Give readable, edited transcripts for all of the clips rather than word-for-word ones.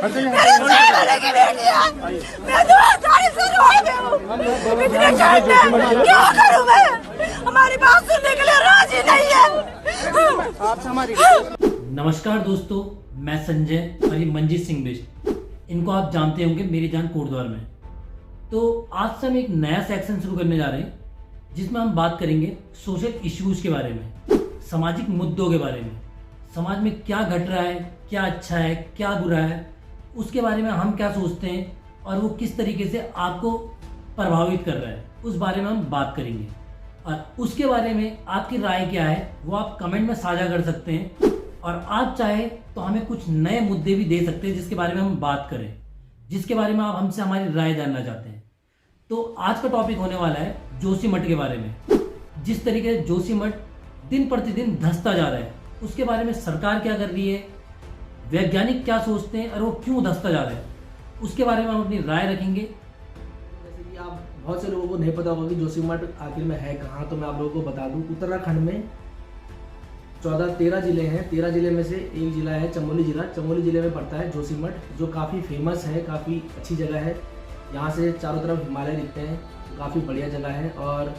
वाले की बेटी है, मैं तो 40 साल हो गए हूँ, इतने टाइम में क्या करूँ मैं? हमारी बात सुनने के लिए राजी नहीं है। नमस्कार दोस्तों, मैं संजय और ये मंजीत सिंह बिष्ट। इनको आप जानते होंगे मेरी जान कोटद्वार में। तो आज से हम एक नया सेक्शन शुरू करने जा रहे हैं जिसमें हम बात करेंगे सोशल इश्यूज के बारे में, सामाजिक मुद्दों के बारे में, समाज में क्या घट रहा है, क्या अच्छा है, क्या बुरा है, उसके बारे में हम क्या सोचते हैं और वो किस तरीके से आपको प्रभावित कर रहा है, उस बारे में हम बात करेंगे। और उसके बारे में आपकी राय क्या है वो आप कमेंट में साझा कर सकते हैं, और आप चाहे तो हमें कुछ नए मुद्दे भी दे सकते हैं जिसके बारे में हम बात करें, जिसके बारे में आप हमसे हमारी राय जानना चाहते हैं। तो आज का टॉपिक होने वाला है जोशीमठ के बारे में। जिस तरीके से जोशीमठ दिन प्रतिदिन धंसता जा रहा है, उसके बारे में सरकार क्या कर रही है, वैज्ञानिक क्या सोचते हैं और वो क्यों धंसता जा रहा है, उसके बारे में हम अपनी राय रखेंगे। जैसे कि आप बहुत से लोगों को नहीं पता होगा कि जोशीमठ आखिर में है कहाँ, तो मैं आप लोगों को बता दूं। उत्तराखंड में 13 जिले हैं। 13 जिले में से एक जिला है चमोली जिला। चमोली जिले में पड़ता है जोशीमठ, जो काफ़ी फेमस है, काफ़ी अच्छी जगह है। यहाँ से चारों तरफ हिमालय दिखते हैं, काफ़ी बढ़िया जगह है। और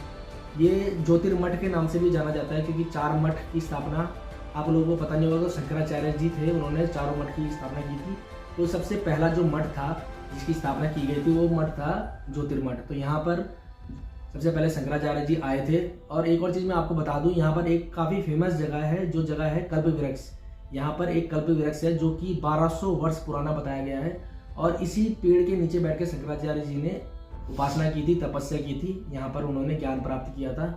ये ज्योतिर्मठ के नाम से भी जाना जाता है क्योंकि 4 मठ की स्थापना आप लोगों को पता नहीं होगा, तो शंकराचार्य जी थे, उन्होंने 4 मठ की स्थापना की थी। तो सबसे पहला जो मठ था जिसकी स्थापना की गई थी वो मठ था ज्योतिर्मठ। तो यहाँ पर सबसे पहले शंकराचार्य जी आए थे। और एक और चीज़ मैं आपको बता दूं, यहाँ पर एक काफ़ी फेमस जगह है, जो जगह है कल्प वृक्ष। यहाँ पर एक कल्प वृक्ष है जो कि 1200 वर्ष पुराना बताया गया है, और इसी पेड़ के नीचे बैठ के शंकराचार्य जी ने उपासना की थी, तपस्या की थी। यहाँ पर उन्होंने ज्ञान प्राप्त किया था।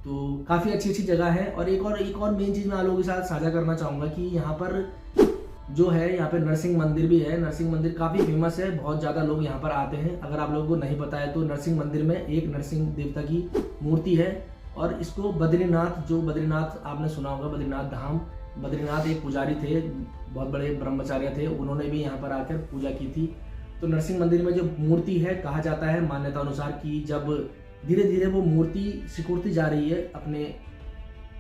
तो काफ़ी अच्छी जगह है। और एक और मेन चीज़ मैं आप लोगों के साथ साझा करना चाहूँगा कि यहाँ पर जो है, यहाँ पे नरसिंह मंदिर भी है। नरसिंह मंदिर काफ़ी फेमस है, बहुत ज़्यादा लोग यहाँ पर आते हैं। अगर आप लोगों को नहीं पता है तो नरसिंह मंदिर में एक नरसिंह देवता की मूर्ति है, और इसको बद्रीनाथ, जो बद्रीनाथ आपने सुना होगा, बद्रीनाथ धाम, बद्रीनाथ एक पुजारी थे, बहुत बड़े ब्रह्मचार्य थे, उन्होंने भी यहाँ पर आकर पूजा की थी। तो नरसिंह मंदिर में जो मूर्ति है, कहा जाता है मान्यता अनुसार कि जब धीरे धीरे वो मूर्ति सिकुड़ती जा रही है, अपने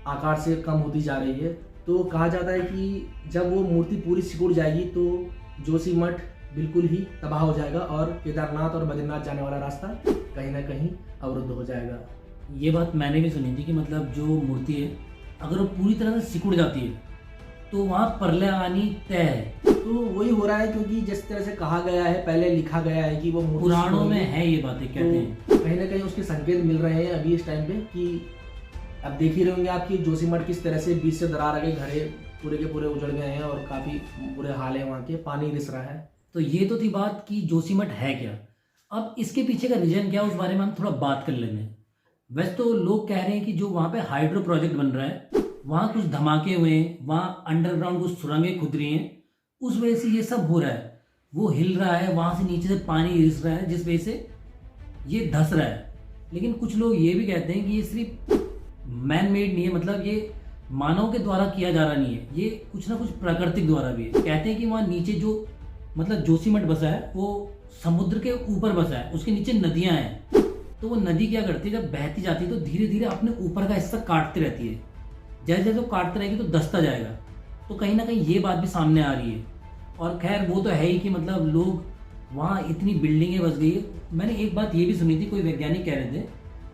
आकार से कम होती जा रही है, तो कहा जाता है कि जब वो मूर्ति पूरी सिकुड़ जाएगी तो जोशीमठ बिल्कुल ही तबाह हो जाएगा और केदारनाथ और बद्रीनाथ जाने वाला रास्ता कहीं ना कहीं अवरुद्ध हो जाएगा। ये बात मैंने भी सुनी थी कि मतलब जो मूर्ति है अगर वो पूरी तरह से सिकुड़ जाती है तो वहाँ प्रलय आनी तय है। तो वही हो रहा है क्योंकि जिस तरह से कहा गया है, पहले लिखा गया है कि वो पुराणों में है, ये बातें कहते हैं। कहीं ना कहीं उसके संकेत मिल रहे हैं अभी इस टाइम पे कि अब देख ही रहे होंगे आप कि जोशीमठ किस तरह से बीच से दरार आ गई, घरे पूरे के पूरे उजड़ गए हैं और काफ़ी बुरे हाल है, वहाँ के पानी रिस रहा है। तो ये तो थी बात कि जोशीमठ है क्या। अब इसके पीछे का रीजन क्या है उस बारे में हम थोड़ा बात कर लेंगे। वैसे तो लोग कह रहे हैं कि जो वहाँ पे हाइड्रो प्रोजेक्ट बन रहा है, वहाँ कुछ धमाके हुए हैं, वहाँ अंडरग्राउंड कुछ सुरंगें खुद रही हैं, उस वजह से ये सब हो रहा है। वो हिल रहा है, वहाँ से नीचे से पानी रिस रहा है, जिस वजह से ये धंस रहा है। लेकिन कुछ लोग ये भी कहते हैं कि ये सिर्फ मैन मेड नहीं है, मतलब ये मानव के द्वारा किया जा रहा नहीं है, ये कुछ ना कुछ प्राकृतिक द्वारा भी है। कहते हैं कि वहाँ नीचे जो मतलब जोशीमठ बसा है वो समुद्र के ऊपर बसा है, उसके नीचे नदियाँ हैं। तो वो नदी क्या करती है, जब बहती जाती है तो धीरे धीरे अपने ऊपर का हिस्सा काटती रहती है। जैसे जैसे वो काटती रहेगी तो धंसता जाएगा। तो कहीं ना कहीं ये बात भी सामने आ रही है। और खैर वो तो है ही कि मतलब लोग वहाँ इतनी बिल्डिंगें बस गई है। मैंने एक बात ये भी सुनी थी, कोई वैज्ञानिक कह रहे थे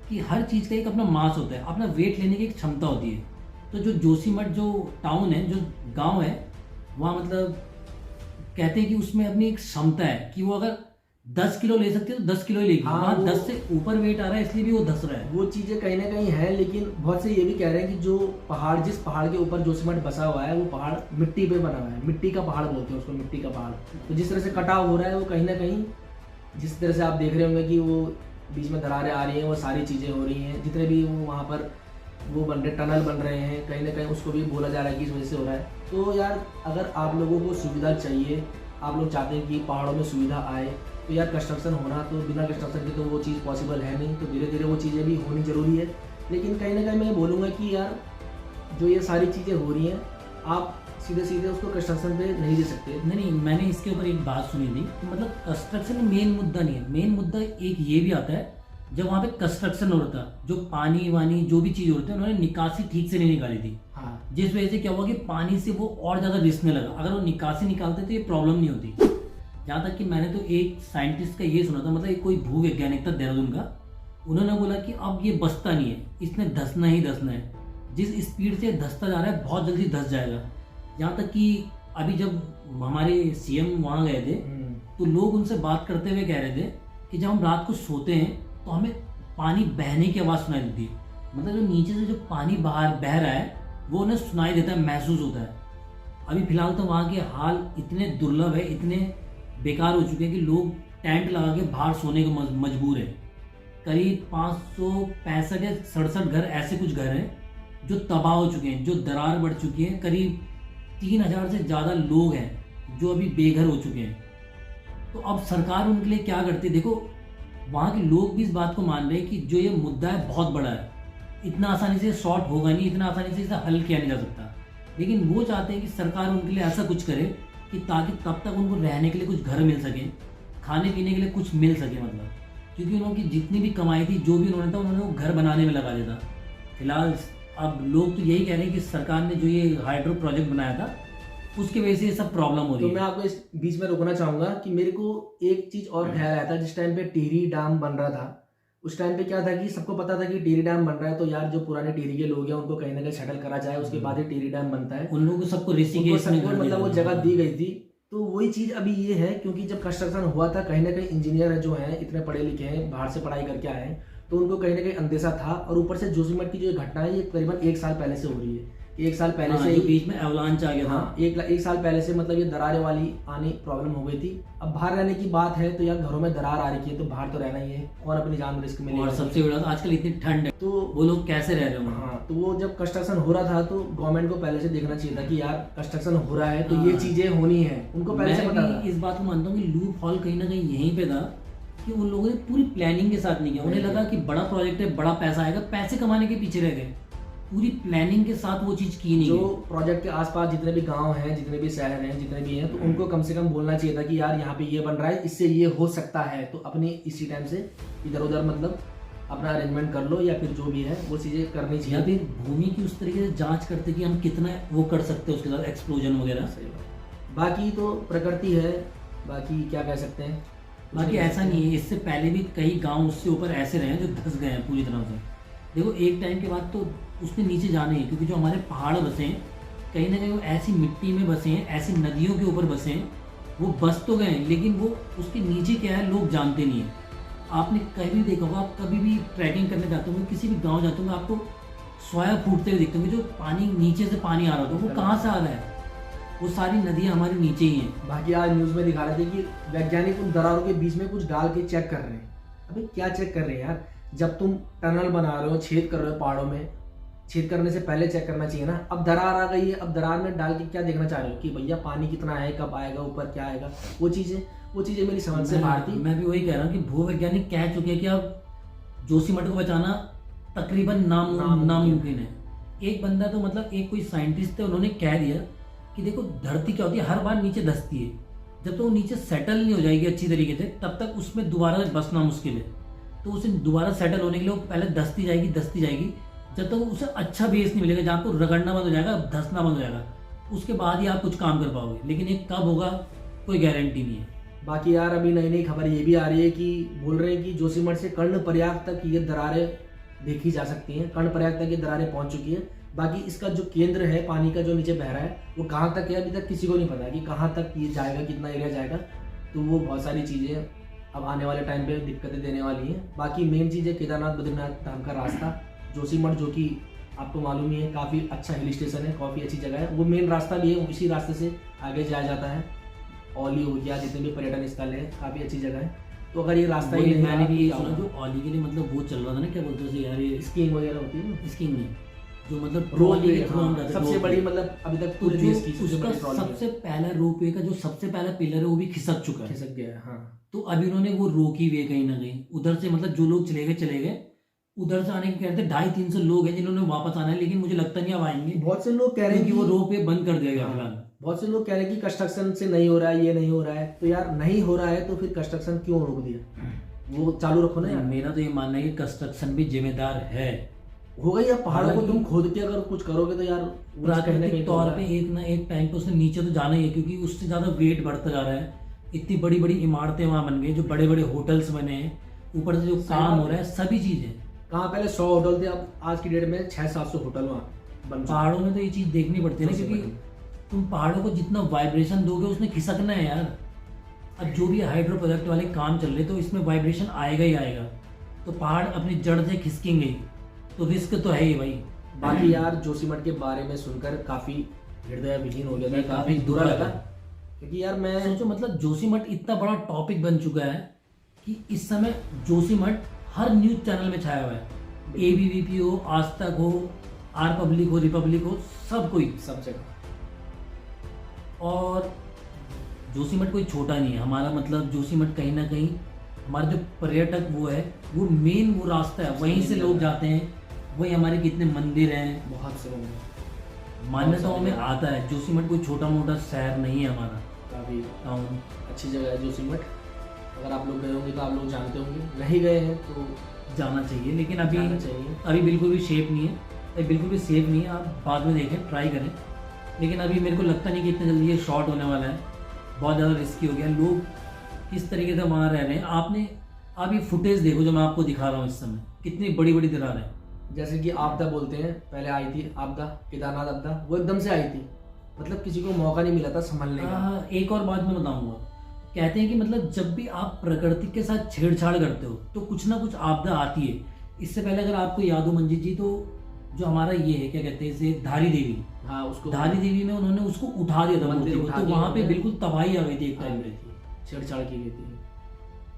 कि हर चीज़ का एक अपना मास होता है, अपना वेट लेने की एक क्षमता होती है। तो जो जोशीमठ जो टाउन है, जो गांव है, वहाँ मतलब कहते हैं कि उसमें अपनी एक क्षमता है कि वो अगर 10 किलो ले सकती है तो 10 किलो ही लेगी। वहाँ 10 से ऊपर वेट आ रहा है, इसलिए भी वो धंस रहा है। वो चीज़ें कहीं ना कहीं है, लेकिन बहुत से ये भी कह रहे हैं कि जो पहाड़, जिस पहाड़ के ऊपर जोशीमठ बसा हुआ है, वो पहाड़ मिट्टी पे बना हुआ है, मिट्टी का पहाड़ बोलते हैं उसको, मिट्टी का पहाड़। तो जिस तरह से कटाव हो रहा है वो कहीं ना कहीं, जिस तरह से आप देख रहे होंगे कि वो बीच में दरारें आ रही हैं, वो सारी चीज़ें हो रही हैं, जितने भी वो वहाँ पर वो बन रहे, टनल बन रहे हैं, कहीं ना कहीं उसको भी बोला जा रहा है कि इस वजह से हो रहा है। तो यार, अगर आप लोगों को सुविधा चाहिए, आप लोग चाहते हैं कि पहाड़ों में सुविधा आए, तो यार कंस्ट्रक्शन होना, तो बिना कंस्ट्रक्शन के तो वो चीज़ पॉसिबल है नहीं। तो धीरे धीरे वो चीज़ें भी होनी ज़रूरी है। लेकिन कहीं ना कहीं मैं बोलूँगा कि यार, जो ये सारी चीज़ें हो रही हैं, आप सीधे सीधे उसको कंस्ट्रक्शन पे नहीं दे सकते। नहीं, मैंने इसके ऊपर एक बात सुनी थी कि मतलब कंस्ट्रक्शन मेन मुद्दा नहीं है। मेन मुद्दा एक ये भी आता है, जब वहाँ पे कंस्ट्रक्शन हो रहा था, जो पानी वानी जो भी चीज़ हो रही थी, उन्होंने निकासी ठीक से नहीं निकाली थी। हाँ। जिस वजह से क्या हुआ कि पानी से वो और ज़्यादा रिसने लगा। अगर वो निकासी निकालते तो ये प्रॉब्लम नहीं होती। जहाँ तक कि मैंने तो एक साइंटिस्ट का ये सुना था, मतलब एक कोई भूवैज्ञानिक था देहरादून का, उन्होंने बोला कि अब ये बसता नहीं है, इसने धंसना ही धंसना है। जिस स्पीड से धंसता जा रहा है बहुत जल्दी धंस जाएगा। यहाँ तक कि अभी जब हमारे सीएम वहाँ गए थे तो लोग उनसे बात करते हुए कह रहे थे कि जब हम रात को सोते हैं तो हमें पानी बहने की आवाज़ सुनाई देती है, मतलब जो नीचे से जो पानी बाहर बह रहा है वो उन्हें सुनाई देता है, महसूस होता है। अभी फिलहाल तो वहाँ के हाल इतने दुर्लभ है, इतने बेकार हो चुके हैं कि लोग टेंट लगा के बाहर सोने को मजबूर है। करीब 565 या 67 घर ऐसे कुछ घर हैं जो तबाह हो चुके हैं, जो दरार बढ़ चुकी है। करीब 3000 से ज़्यादा लोग हैं जो अभी बेघर हो चुके हैं। तो अब सरकार उनके लिए क्या करती है? देखो, वहाँ के लोग भी इस बात को मान रहे हैं कि जो ये मुद्दा है बहुत बड़ा है, इतना आसानी से सॉर्ट होगा नहीं, इतना आसानी से इसे हल किया नहीं जा सकता। लेकिन वो चाहते हैं कि सरकार उनके लिए ऐसा कुछ करे कि ताकि तब तक उनको रहने के लिए कुछ घर मिल सके, खाने पीने के लिए कुछ मिल सके, मतलब क्योंकि उनकी जितनी भी कमाई थी, जो भी उन्होंने था, उन्होंने वो घर बनाने में लगा दिया था। फिलहाल अब लोग तो यही कह रहे हैं कि सरकार ने जो ये हाइड्रो प्रोजेक्ट बनाया था उसकी वजह से ये सब प्रॉब्लम हो रही है। तो मैं आपको इस बीच में रोकना चाहूंगा कि मेरे को एक चीज और ख्याल आया था। जिस टाइम पे टिहरी डैम बन रहा था उस टाइम पे क्या था कि सबको पता था कि टिहरी डैम बन रहा है, तो यार जो पुराने टिहरी के लोग हैं उनको कहीं ना कहीं सेटल करा जाए, उसके बाद ही टिहरी डैम बनता है। उन लोगों को सबको ऋषिकेश में मतलब वो जगह दी गई थी। तो वही चीज अभी ये है, क्योंकि जब कंस्ट्रक्शन हुआ था कहीं ना कहीं इंजीनियर जो हैं इतने पढ़े लिखे हैं, बाहर से पढ़ाई करके आए हैं, तो उनको कहीं ना कहीं अंदेशा था। और ऊपर से जोशीमठ की जो घटना है ये करीबन 1 साल पहले से हो रही है। 1 साल पहले से जो बीच में एवलांच आ गया था, एक साल पहले से मतलब ये दरारें वाली आनी प्रॉब्लम हो गई थी। अब बाहर रहने की बात है तो यार घरों में दरार आ रही है तो बाहर तो रहना ही है, कौन अपनी जान रिस्क में लेगा। और सबसे बड़ा आजकल इतनी ठंड है तो वो लोग कैसे रह रहे होंगे। हाँ, तो वो जब कंस्ट्रक्शन हो रहा था तो गवर्नमेंट को पहले से देखना चाहिए था कि यार कंस्ट्रक्शन हो रहा है तो ये चीजें होनी है, उनको पहले से पता था। इस बात को मानता हूँ कि लूप हॉल कहीं ना कहीं यहीं पे था कि उन लोगों ने पूरी प्लानिंग के साथ नहीं किया। उन्हें लगा कि बड़ा प्रोजेक्ट है, बड़ा पैसा आएगा, पैसे कमाने के पीछे रह गए, पूरी प्लानिंग के साथ वो चीज की नहीं। जो प्रोजेक्ट के आसपास जितने भी गांव हैं, जितने भी शहर हैं, जितने भी हैं, तो उनको कम से कम बोलना चाहिए था कि यार यहाँ पे ये बन रहा है, इससे ये हो सकता है, तो अपनी इसी टाइम से इधर उधर मतलब अपना अरेंजमेंट कर लो, या फिर जो भी है वो चीजें करनी चाहिए। या फिर भूमि की उस तरीके से जांच करते कि हम कितना वो कर सकते हैं उसके साथ एक्सप्लोजन वगैरह। बाकी तो प्रकृति है, बाकी क्या कह सकते हैं। बाकी ऐसा नहीं है, इससे पहले भी कई गांव उससे ऊपर ऐसे रहे हैं जो धंस गए हैं पूरी तरह से। देखो, एक टाइम के बाद तो उसने नीचे जाने हैं, क्योंकि जो हमारे पहाड़ बसे हैं कहीं ना कहीं वो ऐसी मिट्टी में बसे हैं, ऐसी नदियों के ऊपर बसे हैं, वो बस तो गए हैं लेकिन वो उसके नीचे क्या है लोग जानते नहीं हैं। आपने कहीं भी देखा होगा, आप कभी भी ट्रैकिंग करने जाते होंगे, किसी भी गांव जाते होंगे, आपको सोया फूटते हुए दिखते होंगे, जो पानी नीचे से पानी आ रहा होता है वो कहाँ से आ रहा है? वो सारी नदियाँ हमारे नीचे ही हैं। बाकी आज न्यूज़ में दिखा रहे थे कि वैज्ञानिक उन दरारों के बीच में कुछ डाल के चेक कर रहे हैं। अबे क्या चेक कर रहे हैं यार? जब तुम टनल बना रहे हो, छेद कर रहे हो पहाड़ों में, छेद करने से पहले चेक करना चाहिए ना। अब दरार आ गई है, अब दरार में डाल के क्या देखना चाह रहे हो कि भैया पानी कितना है, कब आएगा, ऊपर क्या आएगा? वो चीजें मेरी समझ से बाहर थी। मैं भी वही कह रहा हूँ कि भूवैज्ञानिक कह चुके हैं कि अब जोशीमठ को बचाना तकरीबन नामुमकिन है। एक बंदा तो मतलब एक कोई साइंटिस्ट थे, उन्होंने कह दिया कि देखो धरती क्या होती है, हर बार नीचे धंसती है, जब तक वो नीचे सेटल नहीं हो जाएगी अच्छी तरीके से तब तक उसमें दोबारा बसना मुश्किल है। तो उसे दोबारा सेटल होने के लिए वो पहले धंसती जाएगी, जब तक उसे अच्छा बेस नहीं मिलेगा, जहाँ को रगड़ना बंद हो जाएगा, धंसना बंद हो जाएगा, उसके बाद ही आप कुछ काम कर पाओगे। लेकिन ये कब होगा कोई गारंटी नहीं है। बाकी यार अभी नई नई खबर ये भी आ रही है कि बोल रहे हैं कि जोशीमठ से कर्णप्रयाग तक ये दरारें देखी जा सकती हैं। कर्णप्रयाग तक ये दरारें पहुंच चुकी है। बाकी इसका जो केंद्र है पानी का जो नीचे बह रहा है वो कहाँ तक है अभी तक किसी को नहीं पता कि कहाँ तक ये जाएगा, कितना एरिया जाएगा। तो वो बहुत सारी चीज़ें अब आने वाले टाइम पे दिक्कतें देने वाली हैं। बाकी मेन चीज़ है केदारनाथ बद्रीनाथ धाम का रास्ता। जोशीमठ जो कि आपको मालूम ही है काफ़ी अच्छा हिल स्टेशन है, काफ़ी अच्छी जगह है। वो मेन रास्ता भी है, इसी रास्ते से आगे जाया जाता है। औली हो गया, जितने भी पर्यटन स्थल है, काफ़ी अच्छी जगह है। तो अगर ये रास्ता ही नहीं, मैंने भी सुना जो औली के लिए मतलब वो चल रहा था ना, क्या बोलते थे यार, ये स्कीइंग वगैरह होती है ना, स्कीइंग नहीं, जो मतलब रोपवे सबसे बड़ी मतलब अभी तक पूरे देश की उसका सबसे पहला रोपवे का जो सबसे पहला पिलर है वो भी खिसक चुका है, खिसक गया है। हाँ, तो अभी उन्होंने वो रोकी हुई है कहीं ना कहीं। उधर से मतलब जो लोग चले गए, उधर से आने के कहते 250-300 लोग हैं जिन्होंने वापस आना है, लेकिन मुझे लगता नहीं अब आएंगे। बहुत से लोग कह रहे हैं कि वो रोपवे बंद कर दिया गया फिलहाल। बहुत से लोग कह रहे हैं कि कंस्ट्रक्शन से नहीं हो रहा है, ये नहीं हो रहा है। तो यार नहीं हो रहा है तो फिर कंस्ट्रक्शन क्यों रोक दिया? वो चालू रखो ना यार। मेरा तो ये मानना है कि कंस्ट्रक्शन भी जिम्मेदार है। हो गई, अब पहाड़ों को तुम खोद के अगर कुछ करोगे तो यार प्राकृतिक तौर पे एक ना एक टाइम पे उसने नीचे तो जाना ही है, क्योंकि उससे ज़्यादा वेट बढ़ता जा रहा है। इतनी बड़ी बड़ी इमारतें वहाँ बन गई, जो बड़े बड़े होटल्स बने हैं, ऊपर से जो काम हो रहा है, सभी चीज़ें। कहाँ पहले 100 होटल थे, अब आज की डेट में 600-700 होटल वहाँ बन चुके हैं। पहाड़ों में तो ये चीज़ देखनी पड़ती है ना, क्योंकि तुम पहाड़ों को जितना वाइब्रेशन दोगे उसने खिसकना है यार। अब जो भी हाइड्रो प्रोजेक्ट वाले काम चल रहे तो इसमें वाइब्रेशन आएगा ही आएगा, तो पहाड़ अपनी जड़ से खिसकेंगे ही, तो रिस्क तो है ही भाई। बाकी यार जोशीमठ के बारे में सुनकर काफी हृदय विहीन हो गया था, काफी बुरा लगा, क्योंकि यार मैं सोचो मतलब जोशीमठ इतना बड़ा टॉपिक बन चुका है कि इस समय जोशीमठ हर न्यूज चैनल में छाया हुआ है। ABVP हो, आज तक हो, आर पब्लिक हो, रिपब्लिक हो, सब कोई, सब जगह। और जोशीमठ कोई छोटा नहीं है हमारा, मतलब जोशीमठ कहीं ना कहीं हमारा जो पर्यटक वो है, वो मेन वो रास्ता है, वहीं से लोग जाते हैं। वही हमारे कितने मंदिर हैं, बहुत से लोग मान्यताओं में आता है। जोशीमठ कोई छोटा मोटा शहर नहीं है हमारा, काफी टाउन। अच्छी जगह है जोशीमठ। अगर आप लोग गए होंगे तो आप लोग जानते होंगे, नहीं गए हैं तो जाना चाहिए, लेकिन अभी जाना चाहिए। अभी बिल्कुल भी सेफ नहीं है, अभी बिल्कुल भी सेफ नहीं है। आप बाद में देखें, ट्राई करें, लेकिन अभी मेरे को लगता नहीं कि इतना जल्दी ये शॉर्ट होने वाला है। बहुत ज़्यादा रिस्की हो गया, लोग किस तरीके से वहाँ रह रहे हैं। आप ये फुटेज देखो जो मैं आपको दिखा रहा हूँ इस समय, कितनी बड़ी बड़ी दरार है। जैसे कि आपदा बोलते हैं, पहले आई थी आपदा, केदारनाथ आपदा, वो एकदम से आई थी, मतलब किसी को मौका नहीं मिला था संभलने का। एक और बात मैं बताऊंगा, कहते हैं कि मतलब जब भी आप प्रकृति के साथ छेड़छाड़ करते हो तो कुछ ना कुछ आपदा आती है। इससे पहले अगर आपको याद हो मंजीत जी, तो जो हमारा ये है क्या कहते हैं इसे, धारी देवी, हाँ, उसको धारी देवी में उन्होंने उसको उठा दिया था मूर्ति को, तो वहां पे बिल्कुल तबाही आ गई थी एक टाइम पे, छेड़छाड़ की गई थी।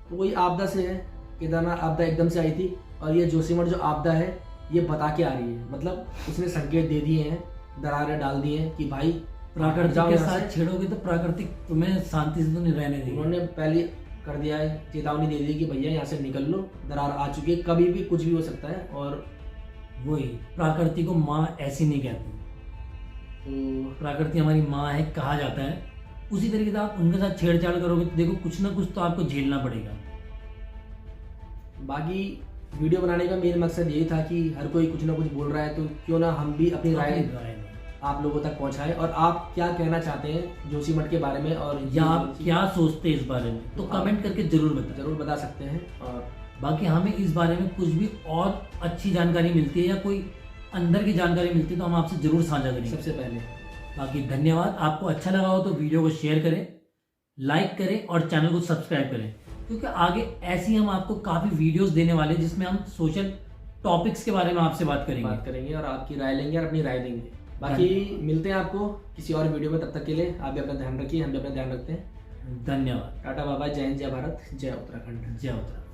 तो वही आपदा से है, केदारनाथ आपदा एकदम से आई थी, और ये जोशीमठ जो आपदा है ये बता के आ रही है, मतलब उसने संकेत दे दिए हैं, दरारें डाल दी हैं कि भाई प्राकृतिक के साथ छेड़ोगे तो प्राकृतिक तुम्हें शांति से तो नहीं रहने देगी। उन्होंने पहले कर दिया है, चेतावनी दे दी कि भैया यहाँ से निकल लो, दरार आ चुकी है, कभी भी कुछ भी हो सकता है। और वही प्रकृति को माँ ऐसी नहीं कहती, तो प्रकृति हमारी माँ है कहा जाता है। उसी तरीके से आप उनके साथ छेड़छाड़ करोगे तो देखो कुछ ना कुछ तो आपको झेलना पड़ेगा। बाकी वीडियो बनाने का मेन मकसद यही था कि हर कोई कुछ ना कुछ बोल रहा है, तो क्यों ना हम भी अपनी राय आप लोगों तक पहुंचाएं, और आप क्या कहना चाहते हैं जोशीमठ के बारे में, और या आप क्या सोचते हैं इस बारे में, तो कमेंट करके जरूर बता सकते हैं। और बाकी हमें इस बारे में कुछ भी और अच्छी जानकारी मिलती है या कोई अंदर की जानकारी मिलती है तो हम आपसे जरूर साझा करेंगे सबसे पहले। बाकी धन्यवाद। आपको अच्छा लगा हो तो वीडियो को शेयर करें, लाइक करें और चैनल को सब्सक्राइब करें, क्योंकि आगे ऐसी हम आपको काफ़ी वीडियोस देने वाले हैं जिसमें हम सोशल टॉपिक्स के बारे में आपसे बात करेंगे और आपकी राय लेंगे और अपनी राय देंगे। बाकी मिलते हैं आपको किसी और वीडियो में, तब तक के लिए आप भी अपना ध्यान रखिए, हम भी अपना ध्यान रखते हैं। धन्यवाद। टाटा बाबा, जय हिंद, जय भारत, जय उत्तराखंड। जय उत्तराखंड।